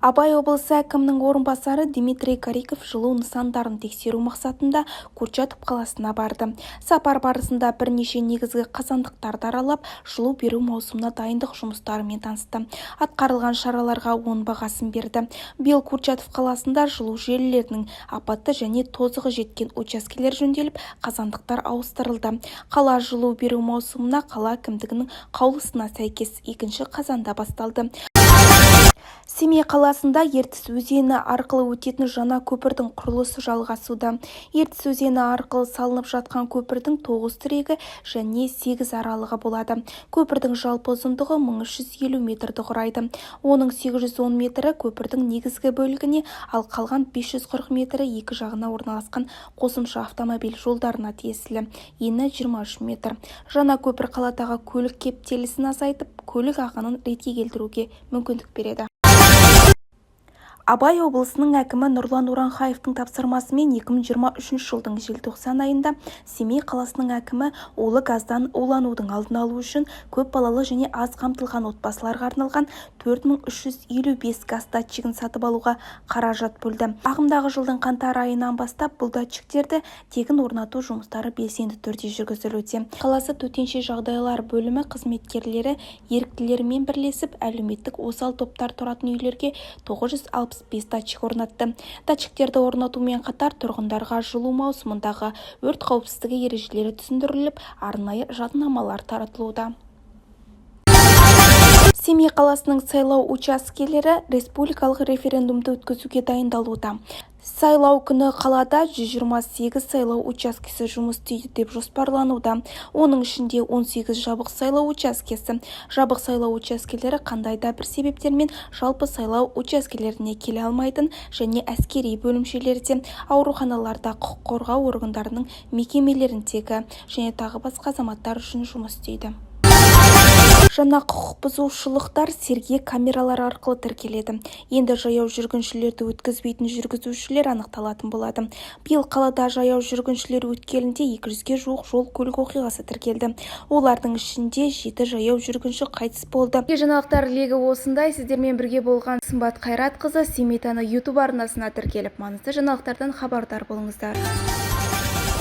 Абай облысы әкімінің орынбасары Дмитрий Кариков жылу нысандарын тексеру мақсатында Курчатов қаласына барды. Сапар барысында бірнеше негізгі қазандықтарды аралап, жылу беру маусымына дайындық жұмыстарымен танысты. Атқарылған шараларға оң бағасын берді. Биыл Курчатов қаласында жылу желілерінің апатты және тозығы жеткен учаскелер жөнделіп, қазандықтар ауыстырылды. Қала жылу беру маусымына қала әкімдігінің қаулысына сәйкес 2 қазанда басталды. Семей қаласында Ертіс өзені арқылы өтетін жаңа көпірдің құрылысы жалғасуда. Ертіс өзені арқылы салынып жатқан көпірдің 9 тірегі және 8 аралығы болады. Көпірдің жалпы ұзындығы 1350 метрді құрайды. Оның 810 метрі көпірдің негізгі бөлігіне, ал қалған 540 метрі екі жағына орналасқан қосымша автомобиль жолдарына тиесілі. Ені 23 метр. Жаңа көпір қаладағы көлік кептелісін азайтып, көлік ағынын ретке келтіруге мүмкіндік береді. Абай облысының әкімі Нұрлан Уранхаевтың тапсырмасымен 2023 жылдың желтоқсан айында Семей қаласының әкімі улы газдан уланудың алдын алу үшін көп балалы және аз қамтылған отбасыларға арналған 4355 газ датчигін сатып алуға қаражат бөлді. Ағымдағы жылдың қаңтар айынан бастап бұл датчиктерді тегін орнату жұмыстары белсенді түрде жүргізілуде. Қаласы төтенше жағдайлар бөлімі қызметкерлері еріктілермен бірлесіп әлеуметтік осал топтар тұратын үйлерге 965 датчик орнатты. Датчиктерді орнатумен қатар тұрғындарға жылу маусымындағы өрт қауіпсіздігі ережелері түсіндіріліп, арнайы жадынамалар таратылуда. Семей қаласының сайлау учаскелері республикалық референдумды өткізуге дайындалуда. Сайлау күні қалада 128 сайлау учаскесі жұмыс істейді деп жоспарлануда. Оның ішінде 18 жабық сайлау учаскесі. Жабық сайлау учаскелері қандай да бір себептермен жалпы сайлау учаскелеріне келе алмайтын және әскери бөлімшелерде, ауруханаларда, құқық қорғау органдарының мекемелеріндегі және тағы басқа азаматтар үшін жұмыс істейді. Жаңа құқық бұзушылықтар сергек камералар арқылы тіркеледі. Енді жаяу жүргіншілерді өткізбейтін жүргізушілер анықталатын болады. Биыл қалада жаяу жүргіншілер өткелінде 200-ге жуық жол көлік оқиғасы тіркелді. Олардың ішінде 7 жаяу жүргінші қайтыс болды. Жаңалықтар легі осындай. Сіздермен бірге болған Сымбат Қайратқызы Семей таңы YouTube арнасына тіркеліп, маңызды жаңалықтардан хабардар болыңыздар.